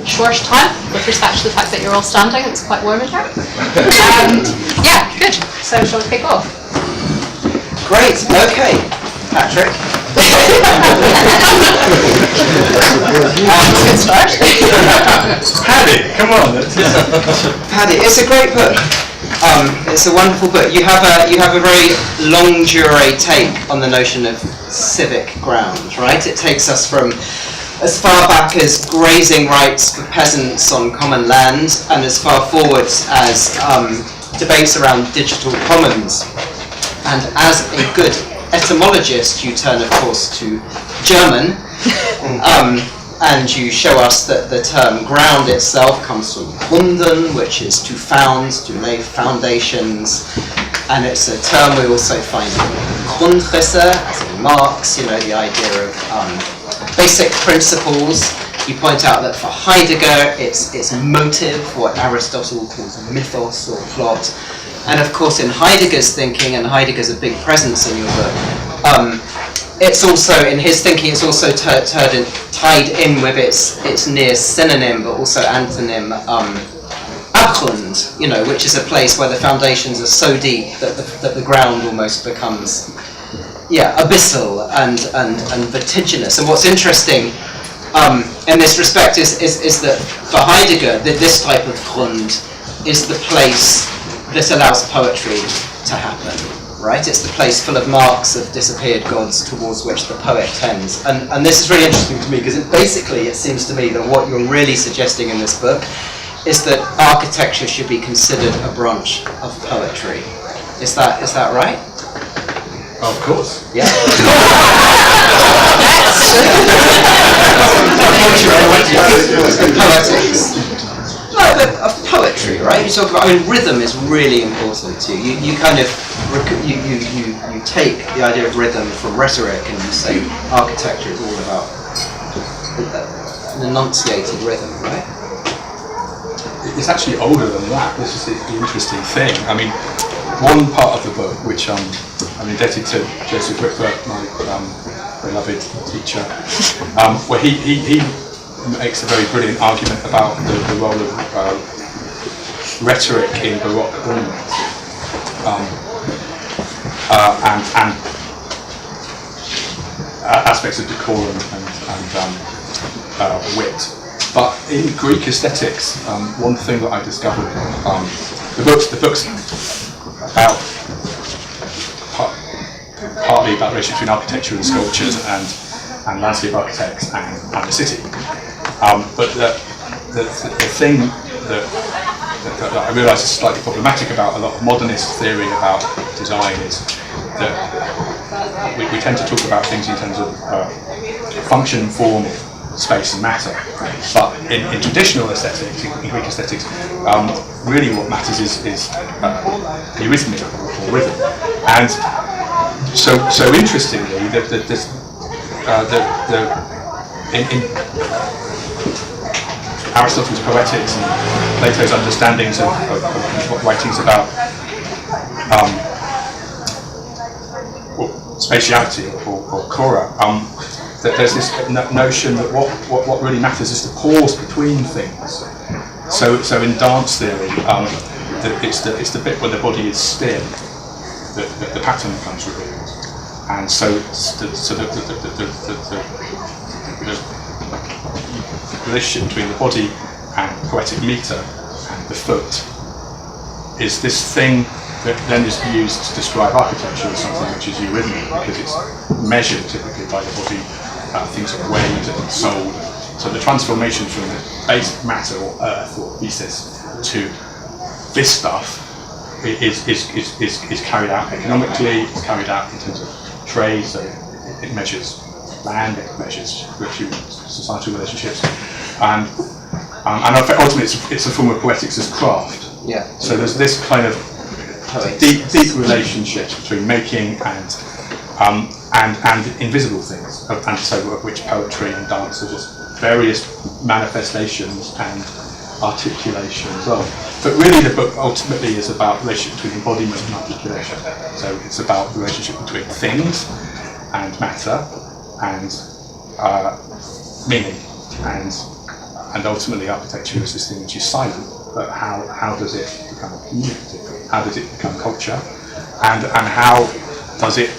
short time with respect to the fact that you're all standing. It's quite warm in here. Yeah, good. So shall we kick off? Great. Okay, Patrick. Good start. Paddy, come on. Paddy, it's a great book. It's a wonderful book. You have a very longue durée take on the notion of civic ground, right? It takes us from as far back as grazing rights for peasants on common land, and as far forward as debates around digital commons. And as a good etymologist, you turn, of course, to German, and you show us that the term ground itself comes from Gründen, which is to found, to lay foundations, and it's a term we also find in Grundrisse, as in Marx, the idea of basic principles. You point out that for Heidegger, it's motive, what Aristotle calls mythos or plot. And of course, in Heidegger's thinking, and Heidegger's a big presence in your book, it's also, in his thinking, it's also tied in with its near synonym, but also antonym, Abgrund, which is a place where the foundations are so deep that the ground almost becomes, abyssal and vertiginous. And what's interesting in this respect is that for Heidegger, this type of Grund is the place that allows poetry to happen, right? It's the place full of marks of disappeared gods towards which the poet tends. And this is really interesting to me because it seems to me that what you're really suggesting in this book is that architecture should be considered a branch of poetry. Is that right? Of course. Yeah. Poetics. No, but of poetry, right? You talk about. Rhythm is really important to you. You kind of you take the idea of rhythm from rhetoric, and you say architecture is all about an enunciated rhythm, right? It's actually older than that. This is the interesting thing. One part of the book, which I'm indebted to Joseph Whitford, my beloved teacher, where he makes a very brilliant argument about the role of rhetoric in Baroque ornament, and aspects of decorum and wit. But in Greek aesthetics, one thing that I discovered, the book's about partly about the relationship between architecture and sculptures and landscape architects and the city. But the thing that I realise is slightly problematic about a lot of modernist theory about design is that we tend to talk about things in terms of function, form, space and matter. But in traditional aesthetics, in Greek aesthetics, really what matters is eurythmy or rhythm. And so interestingly, in Aristotle's Poetics and Plato's understandings of writings about spatiality or chora, that there's this notion that what really matters is the pause between things. So in dance theory, it's the bit where the body is still that the pattern becomes revealed, and so the relationship between the body and poetic meter and the foot is this thing that then is used to describe architecture as something which is eurythmic because it's measured typically by the body. Things are weighed and sold. So the transformation from the base matter or earth or pieces to this stuff is carried out economically, it's carried out in terms of trade, so it measures land, it measures societal relationships, and ultimately it's a form of poetics as craft. Yeah. So there's this kind of deep relationship between making and invisible things, and so of which poetry and dance are just various manifestations and articulations of. But really the book ultimately is about the relationship between embodiment and articulation. So it's about the relationship between things and matter and meaning and and ultimately architecture is this thing which is silent, but how does it become communicative? How does it become culture? And how does it,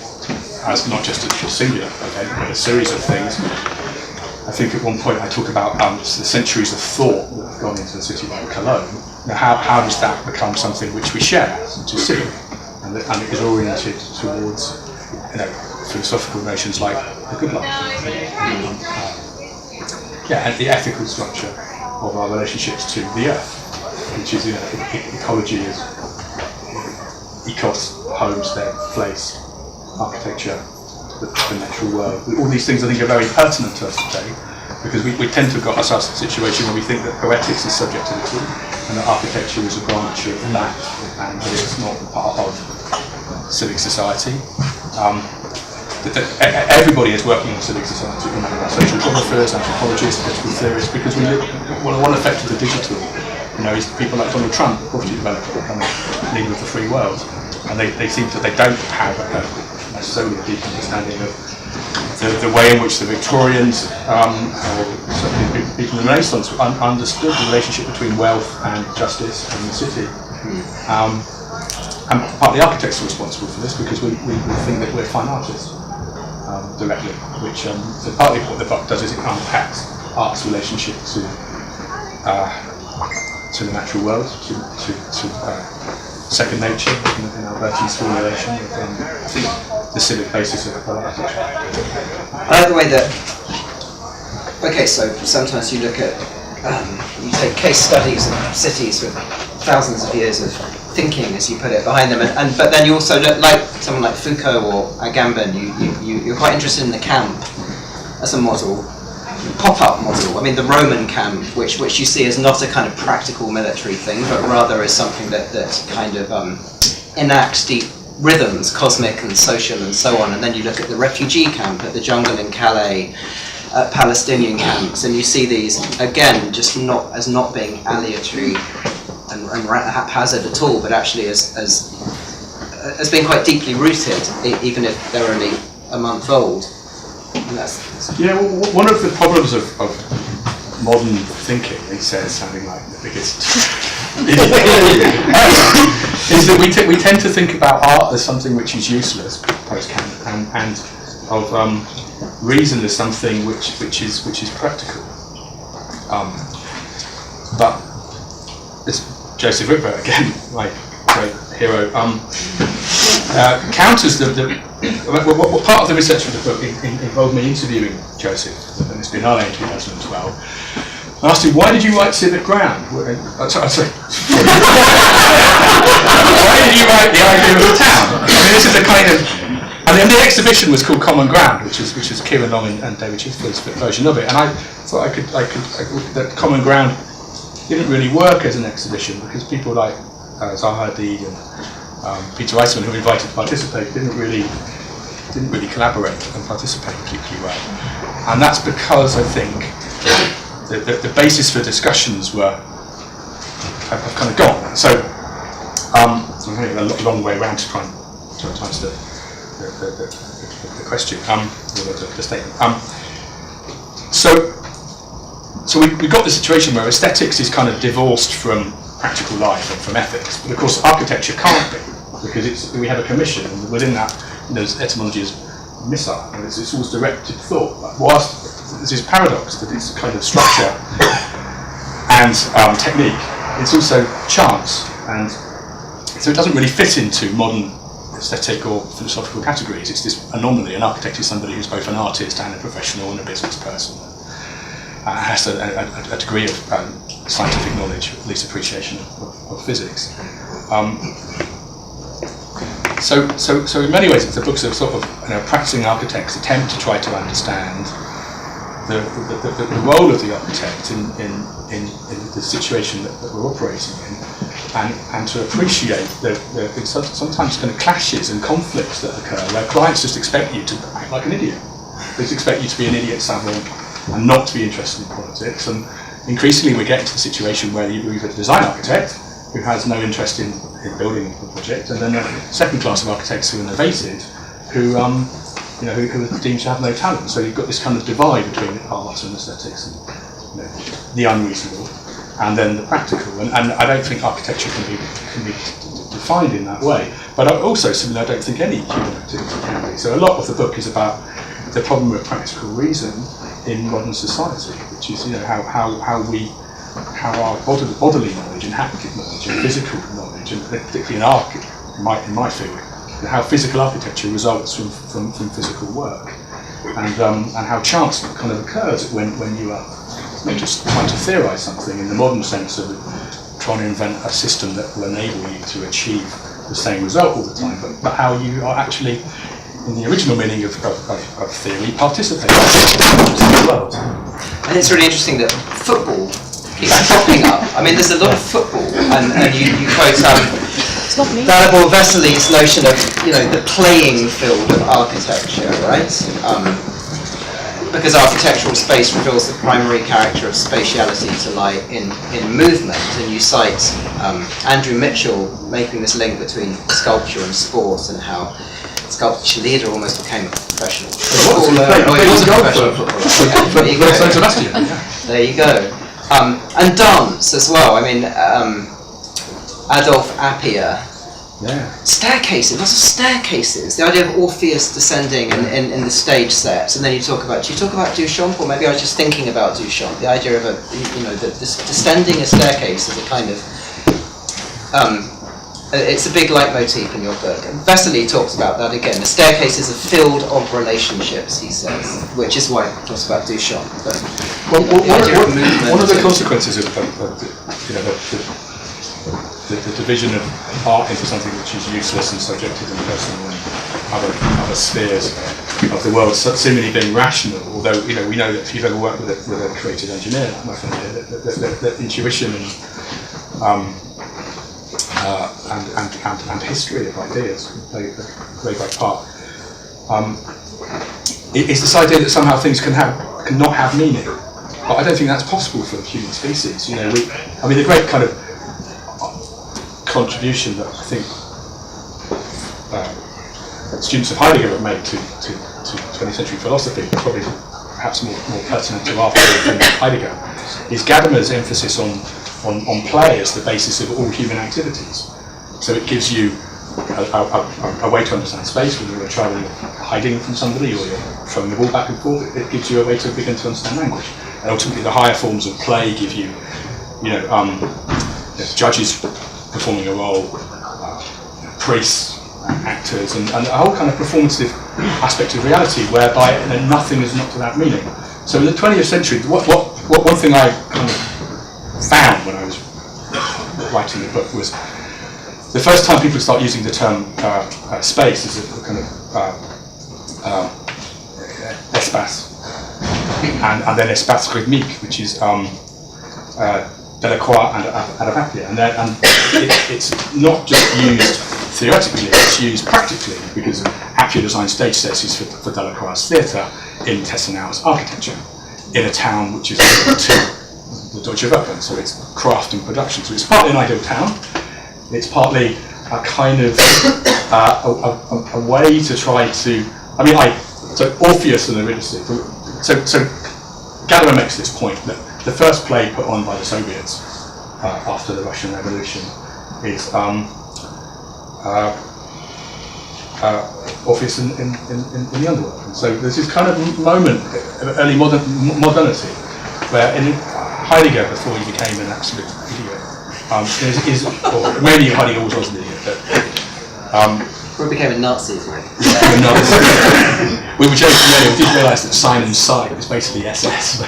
as not just a singular event, but a series of things. I think at one point I talk about the centuries of thought that have gone into a city like Cologne. Now, how does that become something which we share, which is civic, and it is oriented towards philosophical notions like the good life, and the ethical structure of our relationships to the earth, which is ecology is ecos, homestead, place, architecture, the natural world. All these things I think are very pertinent to us today, because we tend to have got ourselves in a situation where we think that poetics is subjectivity and that architecture is a branch of that, and that it's not part of civic society. Everybody is working in civic society, social geographers, anthropologists, political theorists, because one effect of the digital, is people like Donald Trump, property developer, becoming leader of the free world, and they seem that they don't have necessarily a deep understanding of the way in which the Victorians, or certainly people in the Renaissance, understood the relationship between wealth and justice in the city. And partly architects are responsible for this, because we think that we're fine artists directly, which so partly what the book does is it unpacks art's relationship to the natural world, to second nature, in Alberti's formulation of I think the civic basis of architecture. I like the way that. Okay, so sometimes you look at you take case studies of cities with thousands of years of thinking, as you put it, behind them, but then you also look like someone like Foucault or Agamben. You're quite interested in the camp as a model, pop-up model. I mean, the Roman camp, which you see as not a kind of practical military thing, but rather as something that kind of enacts deep rhythms, cosmic and social and so on. And then you look at the refugee camp at the jungle in Calais, Palestinian camps, and you see these again just not being aleatory and haphazard at all, but actually as being quite deeply rooted, even if they're only a month old. And that's one of the problems of modern thinking, he says, sounding like the biggest is that we tend to think about art as something which is useless post-Kant, and of reason as something which is practical. But it's Joseph Ripper again, my great hero, counters what part of the research of the book involved me interviewing Joseph at the Biennale in 2012. I asked him, why did you write Civic Ground? Sorry. Why did you write The Idea of the Town? I mean, this is a kind of... And then the exhibition was called Common Ground, which is Kieran Long and David Chiffley's version of it. And I thought that Common Ground didn't really work as an exhibition, because people like Zaha Hadid and Peter Eisman, who were invited to participate, didn't really collaborate and participate particularly well. And that's because I think the basis for discussions have kind of gone. So I'm having a long way around to try and answer the question, or the statement. So we got the situation where aesthetics is kind of divorced from practical life and from ethics, but of course architecture can't be, because we have a commission, and within that, etymology is missile, and it's always directed thought. Whilst there's this paradox that it's a kind of structure and technique, it's also chance, and so it doesn't really fit into modern aesthetic or philosophical categories. It's this anomaly. An architect is somebody who's both an artist and a professional and a business person. Has a degree of scientific knowledge, at least appreciation of physics. So in many ways, the book's a sort of practicing architect's attempt to try to understand the role of the architect in the situation that we're operating in, and to appreciate the sometimes kind of clashes and conflicts that occur, where clients just expect you to act like an idiot. They just expect you to be an idiot savant and not to be interested in politics. And increasingly we get into the situation where you're either a design architect who has no interest in building the project, and then a second class of architects who are innovative, who who are deemed to have no talent. So you've got this kind of divide between art and aesthetics the unreasonable, and then the practical. And I don't think architecture can be defined in that way. But also, similarly, I don't think any human activity can be. So a lot of the book is about the problem of practical reason in modern society, which is how our bodily knowledge and haptic knowledge and physical knowledge, and particularly in my field, and how physical architecture results from physical work, and how chance kind of occurs when you are not just trying to theorise something in the modern sense of trying to invent a system that will enable you to achieve the same result all the time, but how you are actually, in the original meaning of theory, participating in the world. And it's really interesting that football keeps popping up. I mean, there's a lot of football, and you quote Dalibor Vesely's notion of, the playing field of architecture, right? Because architectural space reveals the primary character of spatiality to lie in movement, and you cite Andrew Mitchell making this link between sculpture and sport, and how sculpture leader almost became a professional footballer. He was a professional footballer. There you go. And dance as well. I mean, Adolf Appia. Yeah. Staircases, lots of staircases. The idea of Orpheus descending in the stage set, and then do you talk about Duchamp, or maybe I was just thinking about Duchamp. The idea of descending a staircase is a kind of it's a big leitmotif in your book. And Vesely talks about that again. The staircase is a field of relationships, he says, which is why he talks about Duchamp. But one of the consequences of the division of art into something which is useless and subjective and personal and other spheres of the world seemingly being rational, although we know that if you've ever worked with a creative engineer, that intuition and history of ideas play a very great part. It's this idea that somehow things cannot have meaning, but I don't think that's possible for the human species. The great kind of contribution that I think students of Heidegger have made to 20th century philosophy, probably perhaps more pertinent to our field than Heidegger, is Gadamer's emphasis on play as the basis of all human activities. So it gives you a way to understand space when you're travelling, hiding from somebody, or you're throwing the ball back and forth. It gives you a way to begin to understand language. And ultimately, the higher forms of play give you, judges performing a role, priests, actors, and a whole kind of performative aspect of reality whereby nothing is not without meaning. So in the 20th century, what one thing I kind of found when I was writing the book was the first time people start using the term space as a kind of espace, and then espace rythmique, which is Delacroix and Appia, and it's not just used theoretically, it's used practically, because Appia designed stage sets for Delacroix's theatre in Tessenau's architecture, in a town which is equal to the Deutsche Werkbank, so it's craft and production. So it's partly an ideal town, it's partly a kind of a way to try to, so Orpheus and Eurydice, so Gadamer makes this point that the first play put on by the Soviets after the Russian Revolution is Orpheus in the underworld. And so there's this kind of moment of early modernity where in Heidegger, before he became an absolute idiot, or maybe Heidegger was an idiot, but before he became a Nazi, we were joking earlier, we didn't realise that sign and sight was basically SS.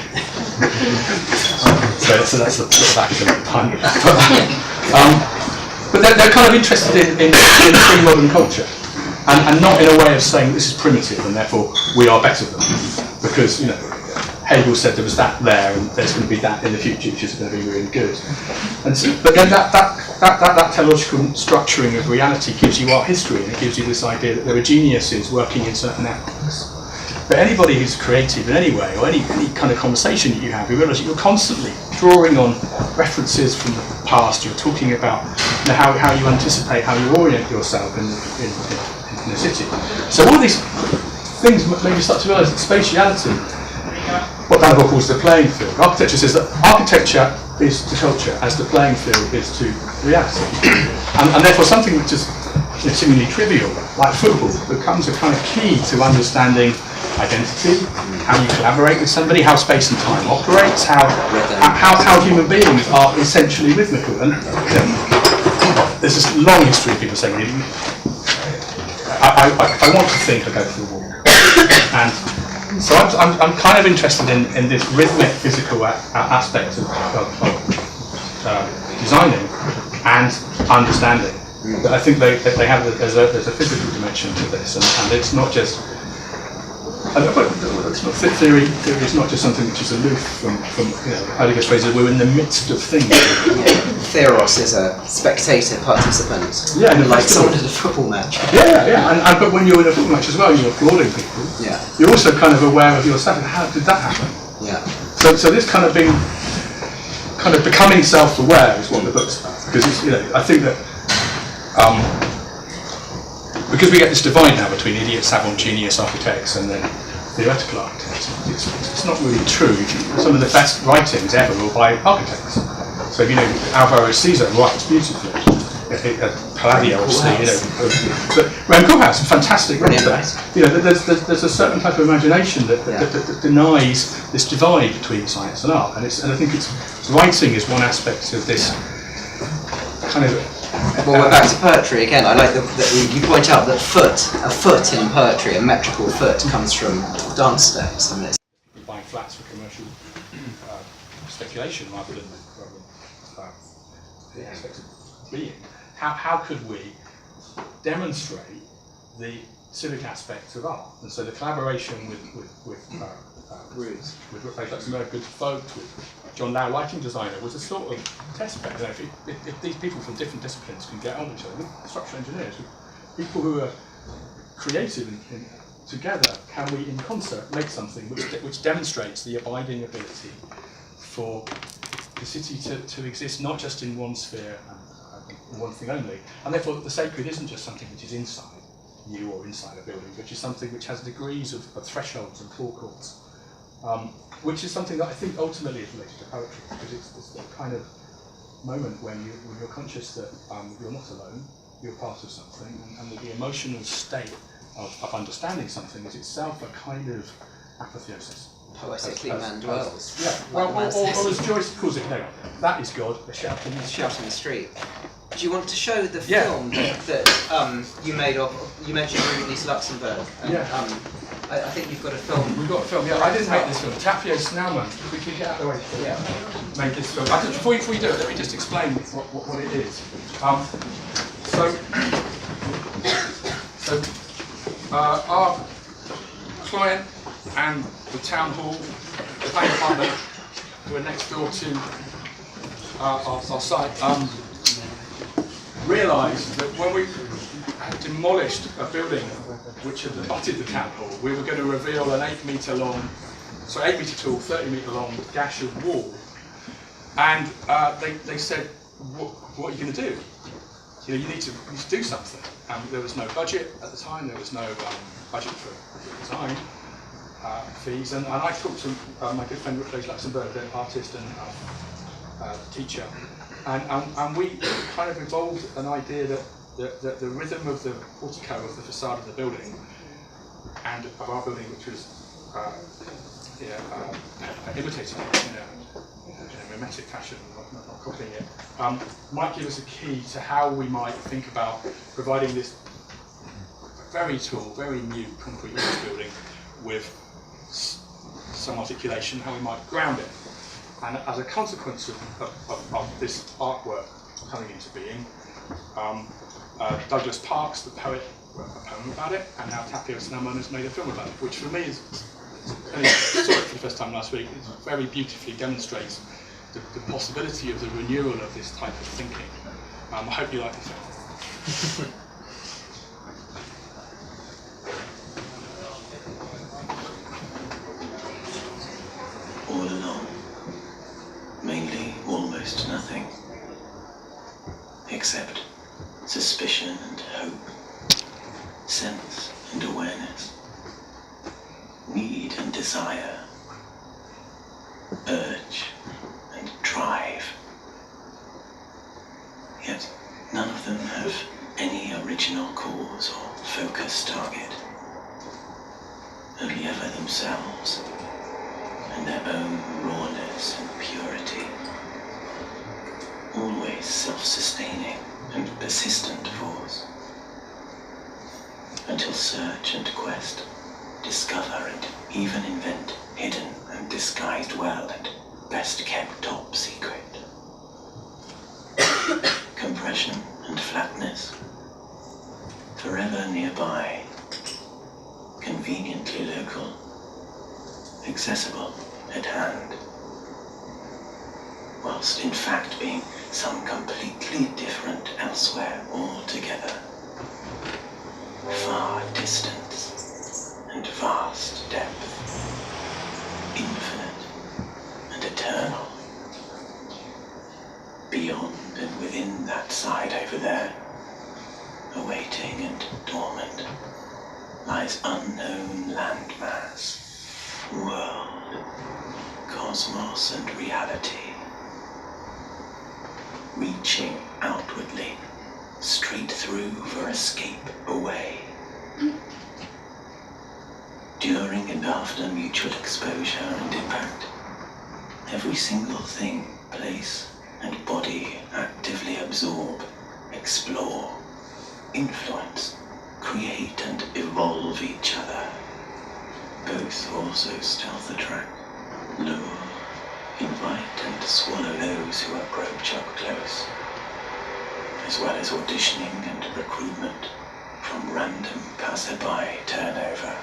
So that's the sort of academic pun. But they're kind of interested in pre-modern culture, and not in a way of saying this is primitive and therefore we are better than them, because Hegel said there was that there and there's going to be that in the future which is going to be really good. And so, but then that teleological structuring of reality gives you art history, and it gives you this idea that there are geniuses working in certain epochs. But anybody who's creative in any way, or any kind of conversation that you have, you realise that you're constantly drawing on references from the past. You're talking about how you anticipate, how you orient yourself in a city. So all of these things make you start to realise that spatiality what Danville calls the playing field. Architecture says that architecture is to culture as the playing field is to reality. And therefore something which is seemingly trivial, like football, becomes a kind of key to understanding identity, how you collaborate with somebody, how space and time operates, how human beings are essentially rhythmical. And there's this long history of people saying, I want to think I go to the wall. And so I'm kind of interested in this rhythmic physical aspect of designing and understanding. But I think they have there's a physical dimension to this, and it's not just. It's not theory. Theory is not just something which is aloof from Heidegger's phrase. We're in the midst of things. Theros is a spectator participant. Yeah, like someone at a football match. Yeah. But when you're in a football match as well, you're applauding people. Yeah. You're also kind of aware of yourself and how did that happen? Yeah. So this kind of becoming self-aware is what the book's about. Because it's, I think that because we get this divide now between idiot, savant, genius architects and then theoretical architects, it's not really true. Some of the best writings ever were by architects. So Alvaro Siza writes beautifully. Palladio, obviously, but Graham Cookhouse, fantastic writer. There's a certain type of imagination that denies this divide between science and art, and I think writing is one aspect of this kind of. Well, we're back to poetry again. I like that you point out that a foot in poetry, a metrical foot, comes from dance steps. I mean, it's buying flats for commercial speculation rather than the aspect of being. How could we demonstrate the civic aspects of art? And so the collaboration with Raphael Luxemburg, Good Folk, with John Lau, lighting designer, was a sort of test bed. If these people from different disciplines can get on with each other, with structural engineers, with people who are creative together, can we in concert make something which demonstrates the abiding ability for the city to exist not just in one sphere and one thing only, and therefore the sacred isn't just something which is inside you or inside a building, but is something which has degrees of thresholds and forecourts, which is something that I think ultimately is related to poetry, because it's the kind of moment when you're conscious that you're not alone, you're part of something, and that the emotional state of understanding something is itself a kind of apotheosis. Poetically man dwells. Yeah, or as Joyce calls it, that is God, a shout in the street. Shout in the street. Do you want to show the film that you made of? You mentioned Rudy Luxemburg. And, I think you've got a film. We've got a film. Yeah, I didn't make this film. Tapio Snellman. We can get out of the way. Made this film. Before we do it, let me just explain what it is. Our client and the town hall, the planning department, who are next door to our site, realised that when we had demolished a building which had abutted the town hall, we were going to reveal an 8 metre tall, 30 metre long gash of wall. And they said, what are you going to do? You need to do something. There was no budget at the time, there was no budget for design fees, and I talked to my good friend Raphael Luxemburg, an artist and teacher, and we kind of evolved an idea that the rhythm of the portico of the facade of the building and of our building, which was imitating it in a mimetic fashion, not copying it, might give us a key to how we might think about providing this very tall, very new concrete building with some articulation, how we might ground it. And as a consequence of this artwork coming into being, Douglas Parks, the poet, wrote a poem about it, and now Tapio Snellman has made a film about it, which for me is, I saw it for the first time last week, it very beautifully demonstrates the possibility of the renewal of this type of thinking. I hope you like the film. All along, mainly almost nothing, except suspicion and hope, sense and awareness, need and desire, themselves and their own rawness and purity. Always self-sustaining and persistent force. Until search and quest discover and even invent hidden and disguised well and best kept top secret. Compression and flatness, forever nearby, conveniently local, accessible at hand, whilst in fact being some completely different elsewhere altogether. Far distance and vast depth, infinite and eternal. Beyond and within that side over there, awaiting and dormant, lies unknown landmass, world, cosmos and reality. Reaching outwardly, straight through for escape away. During and after mutual exposure and impact, every single thing, place, and body actively absorb, explore, influence, create and evolve each other. Both also stealth attract, lure, invite and swallow those who approach up close, as well as auditioning and recruitment from random passerby turnover.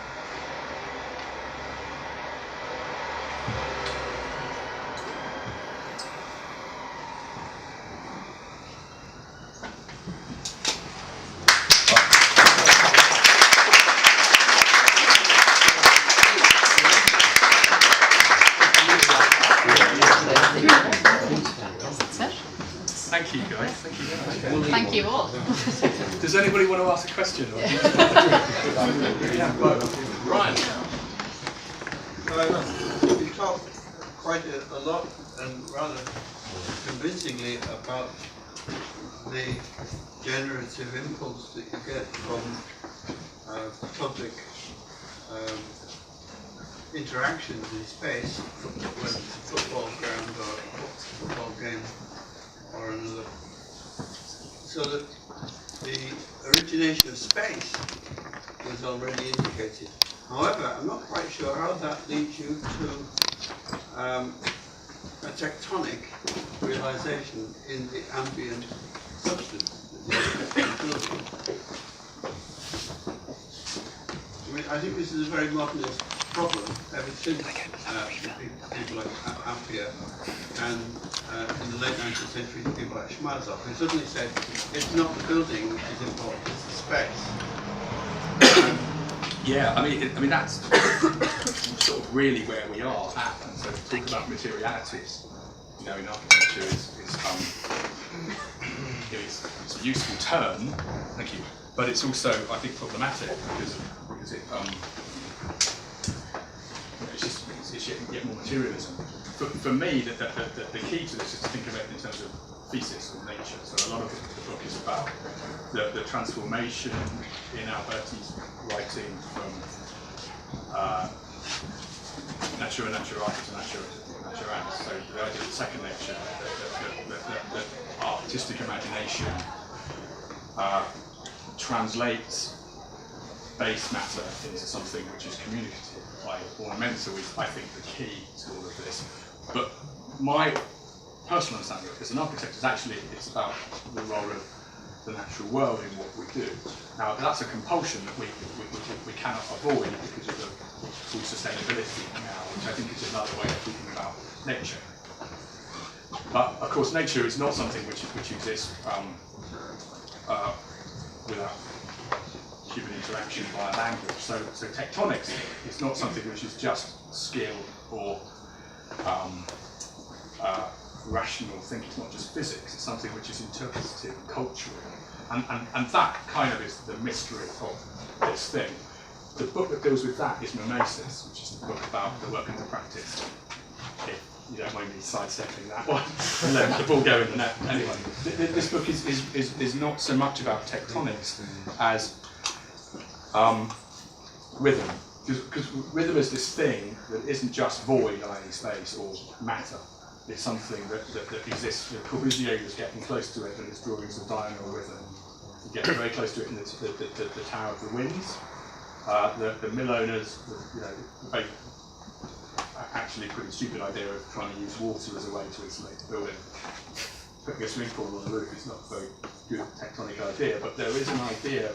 Thank you, guys. Thank you very much. Thank you all. Does anybody want to ask a question? Yeah, Ryan. You talked quite a lot and rather convincingly about the generative impulse that you get from public interactions in space, whether it's a football ground or a football game or another. So that the origination of space was already indicated. However, I'm not quite sure how that leads you to a tectonic realization in the ambient substance that you're building. I mean, I think this is a very modernist problem ever since people like Ampere and in the late 19th century people like Schmazov, who suddenly said it's not the building which is important, it's the space. Yeah, I mean that's sort of really where we are at. And so talk about materialities, you know, in architecture it's a useful term. Thank you, but it's also I think problematic because it it's yet more materialism. For me, the key to this is to think of it in terms of thesis or nature. So a lot of the book is about the transformation in Alberti's writing from natura naturata to natura naturans. So the idea of the second nature, the artistic imagination translates base matter into something which is communicative. Like ornamental is, I think, the key to all of this. But my personal understanding as an architect is actually it's about the role of the natural world in what we do. Now that's a compulsion that we cannot avoid because of the full sustainability now, which I think is another way of thinking about nature. But of course, nature is not something which exists without human interaction via language. So tectonics is not something which is just skill or rational thinking. It's not just physics. It's something which is interpretative, cultural, and that kind of is the mystery of this thing. The book that deals with that is Mimesis, which is the book about the work and the practice. If you don't mind me sidestepping that one, and let the ball go in the net. Anyway, this book is not so much about tectonics as rhythm, because rhythm is this thing that isn't just void, i.e. space or matter. It's something that exists. Corbusier was getting close to it in his drawings of diurnal rhythm. He gets very close to it in the Tower of the Winds. The mill owners, very actually pretty stupid idea of trying to use water as a way to insulate the building. Putting a swimming pool on the roof is not a very good tectonic idea, but there is an idea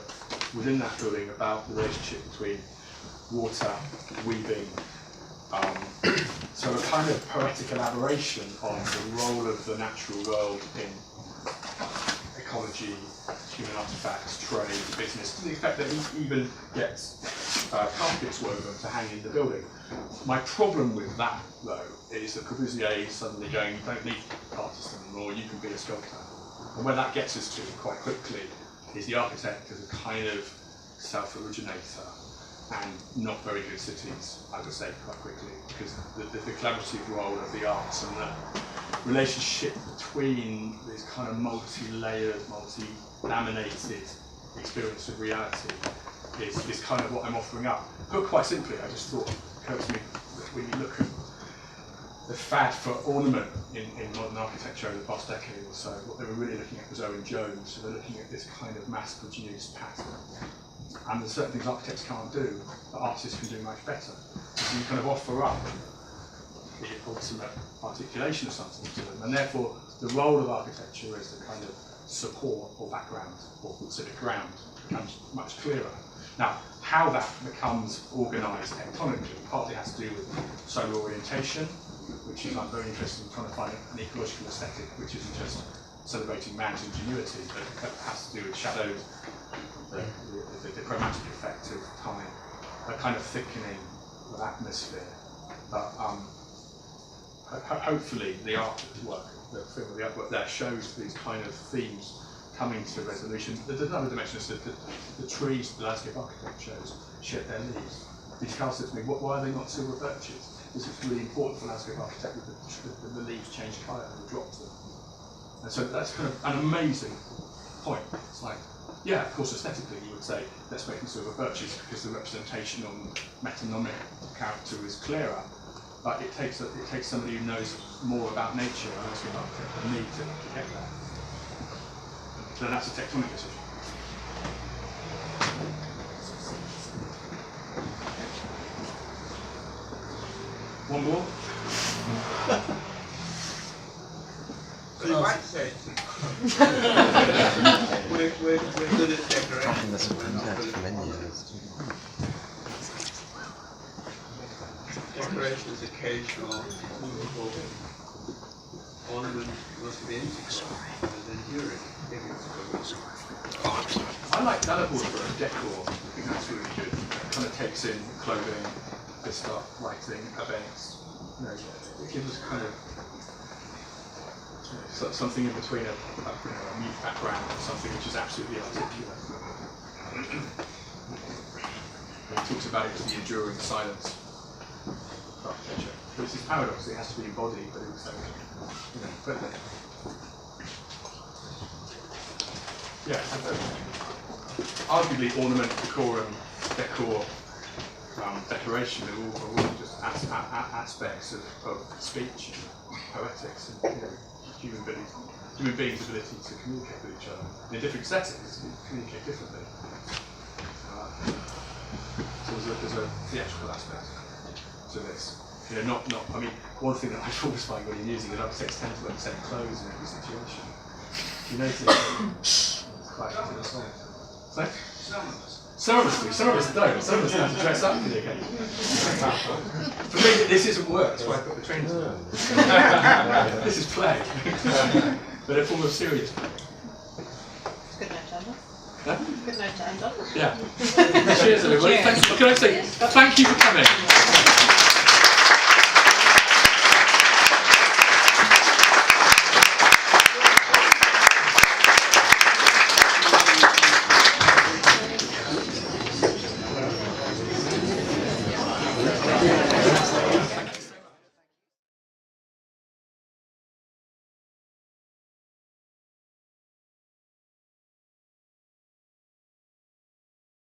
within that building about the relationship between water, weaving, so a kind of poetic elaboration on the role of the natural world in ecology, human artifacts, trade, business, to the effect that he even gets carpets woven to hang in the building. My problem with that, though, is that Corbusier is suddenly going, you don't need artists anymore, you can be a sculptor. And where that gets us to quite quickly is the architect as a kind of self-originator and not very good cities, I would say, quite quickly, because the collaborative role of the arts and the relationship between this kind of multi-layered, multi-laminated experience of reality is kind of what I'm offering up. Put quite simply, I just thought, it occurred to me that when you look at the fad for ornament in modern architecture over the past decade or so, what they were really looking at was Owen Jones, so they're looking at this kind of mass-produced pattern. And there's certain things architects can't do, that artists can do much better. So you kind of offer up the ultimate articulation of something to them, and therefore the role of architecture as a kind of support or background or civic ground becomes much clearer. Now, how that becomes organised tectonically partly has to do with solar orientation, which is I'm very interested in trying to find an ecological aesthetic which isn't just celebrating man's ingenuity, but it has to do with shadows, the chromatic effect of time, a kind of thickening of atmosphere. But hopefully the artwork, the film, the artwork there shows these kind of themes coming to resolution. There's another dimension is that the trees the landscape architect shows shed their leaves. Pascal said to me, why are they not silver birches? This is really important for landscape architect that the leaves change colour and drop them. And so that's kind of an amazing point. It's like, yeah, of course, aesthetically you would say, let's make them silver birches because the representational metonymic character is clearer. But it takes somebody who knows more about nature and landscape architect than me to get that. So that's a tectonic decision. One more? So you might say we're good at decoration. Decoration is occasional, movable. Ornament must be integral and enduring. I like Dalibor for a decor. I think that's really good. It kind of takes in clothing, this stuff, lighting, events. It gives us kind of something in between a mute background and something which is absolutely articulate. He talks about it as the enduring silence of architecture. But it's this paradox, it has to be embodied, but also, but yeah, arguably ornament, decorum, decor, decoration are all just aspects of speech and poetics and human beings' ability to communicate with each other in different settings, to communicate differently. So there's a theatrical aspect to this. I mean, one thing that I always find when you're using it, architects tend to wear the same clothes in every situation. You notice it's quite interesting. So? Some of us don't. Some of us have to dress up for the occasion. For me, this isn't work, that's why I put the trainers on. This is play. But a form of serious play. Good note to end on. Huh? Good note to end on. Yeah. Cheers, everybody. Cheers. Can I say thank you for coming?